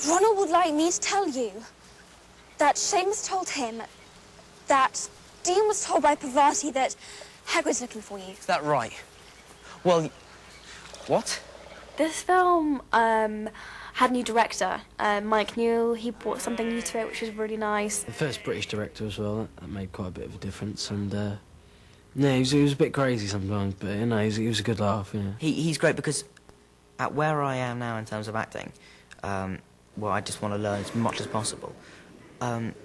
Ronald would like me to tell you that Seamus told him that Dean was told by Pavati that Hagrid's looking for you. Is that right? Well, what? This film had a new director, Mike Newell. He brought something new to it, which was really nice. The first British director as well. That made quite a bit of a difference. And yeah, he was a bit crazy sometimes, but you know, he was a good laugh. Yeah. He's great because at where I am now in terms of acting, well, I just want to learn as much as possible.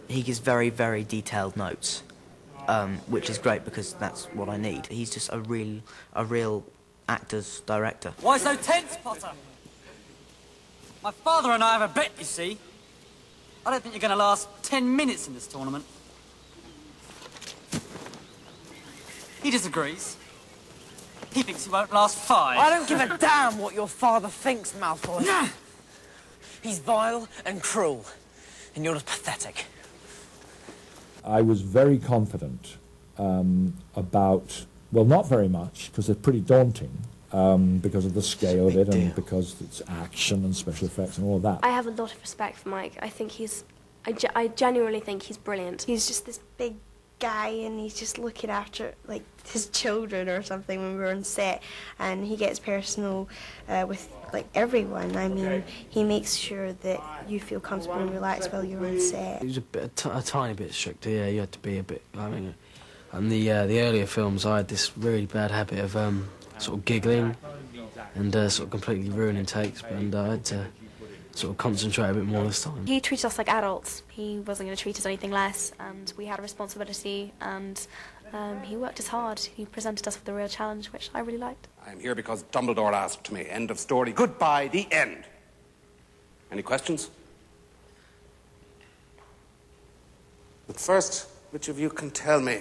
He gives very, very detailed notes, which is great because that's what I need. He's just a real actor's director. Why so tense, Potter? My father and I have a bet, you see. I don't think you're going to last 10 minutes in this tournament. He disagrees. He thinks he won't last 5. I don't give a damn what your father thinks, Malfoy. He's vile and cruel, and you're just pathetic. I was very confident about, well, not very much, because they're pretty daunting, because of the scale of it and because it's action and special effects and all of that. I have a lot of respect for Mike. I think I genuinely think he's brilliant. He's just this big guy and he's just looking after like his children or something when we're on set, and he gets personal with like everyone. I mean, he makes sure that you feel comfortable and relaxed while you're on set. He was a tiny bit stricter. Yeah, you had to be a bit. I mean, and the earlier films, I had this really bad habit of sort of giggling and sort of completely ruining takes, and I had to sort of concentrate a bit more this time. He treated us like adults. He wasn't going to treat us anything less, and we had a responsibility, and he worked as hard. He presented us with a real challenge, which I really liked. I'm here because Dumbledore asked me. End of story. Goodbye, the end. Any questions? But first, which of you can tell me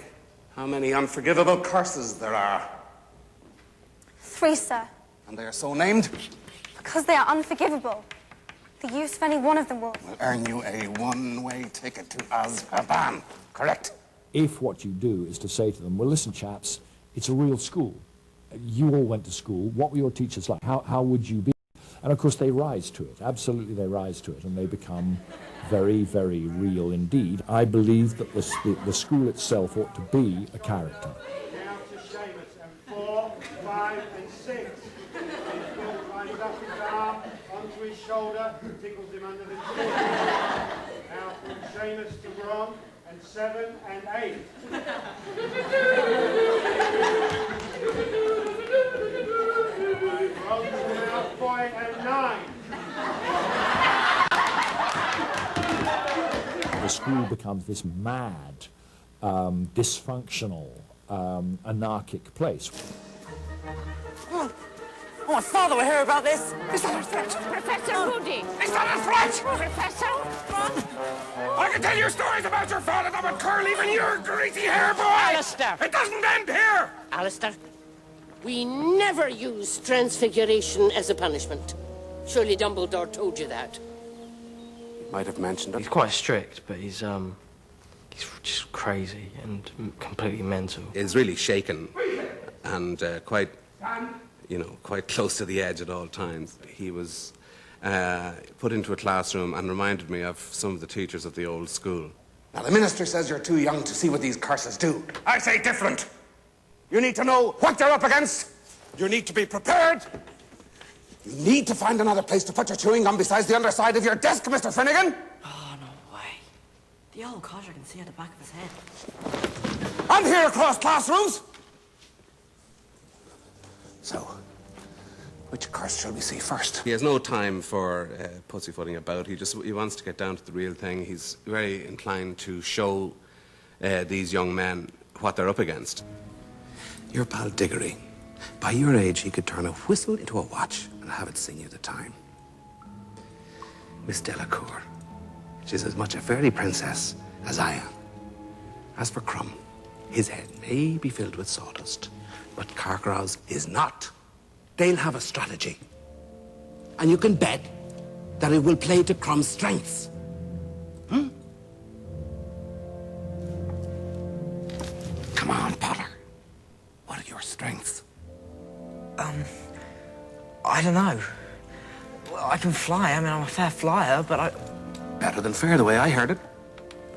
how many unforgivable curses there are? 3, sir. And they are so named? Because they are unforgivable. The use of any one of them will earn you a one-way ticket to Azkaban, correct? If what you do is to say to them, well, listen, chaps, it's a real school. You all went to school. What were your teachers like? How would you be? And, of course, they rise to it. Absolutely, they rise to it, and they become very, very real indeed. I believe that the school itself ought to be a character. Now to Seamus, and 4, 5, and 6. Bill climbs up his arm, onto his shoulder, tickles him under the chin. Now from Seamus to Ron, and 7 and 8. Ron to Malfoy and 9. The school becomes this mad, dysfunctional, anarchic place. Oh, my father will hear about this. Is that a threat? Professor Woody! Is that a threat? Professor? I can tell you stories about your father that would curl even your greasy hair, boy! Alistair! It doesn't end here! Alistair, we never use transfiguration as a punishment. Surely Dumbledore told you that. Might have mentioned it. He's quite strict, but he's just crazy and completely mental. He's really shaken and quite, quite close to the edge at all times. He was put into a classroom and reminded me of some of the teachers of the old school. Now, the minister says you're too young to see what these curses do. I say different. You need to know what you're up against. You need to be prepared. You need to find another place to put your chewing gum besides the underside of your desk, Mr. Finnegan. Oh, no way. The old codger can see at the back of his head. And here across classrooms. So, which curse shall we see first? He has no time for pussyfooting about. He wants to get down to the real thing. He's very inclined to show these young men what they're up against. Your pal Diggory. By your age, he could turn a whistle into a watch and have it sing you the time. Miss Delacour. She's as much a fairy princess as I am. As for Crumb, his head may be filled with sawdust, but Carcraw's is not. They'll have a strategy. And you can bet that it will play to Crumb's strengths. Come on, Potter. What are your strengths? I don't know. I can fly. I mean, I'm a fair flyer, but I... Better than fair, the way I heard it.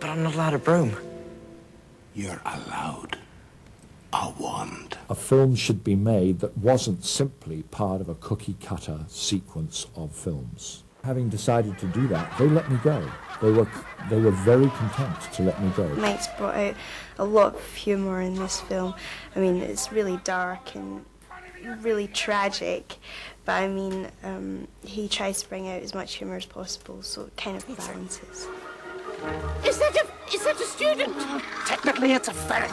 But I'm not allowed a broom. You're allowed a wand. A film should be made that wasn't simply part of a cookie-cutter sequence of films. Having decided to do that, they let me go. They were very content to let me go. Mike's brought out a lot of humour in this film. I mean, it's really dark and really tragic, but I mean, he tries to bring out as much humour as possible, so it kind of balances. Is that a student? Technically, it's a ferret.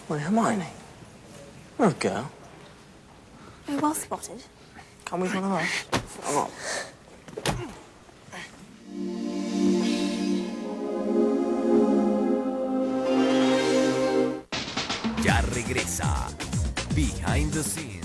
Wait, Hermione. You're a girl. Oh, well spotted. Can't we run away? Come on. Ya regresa Behind the Scenes.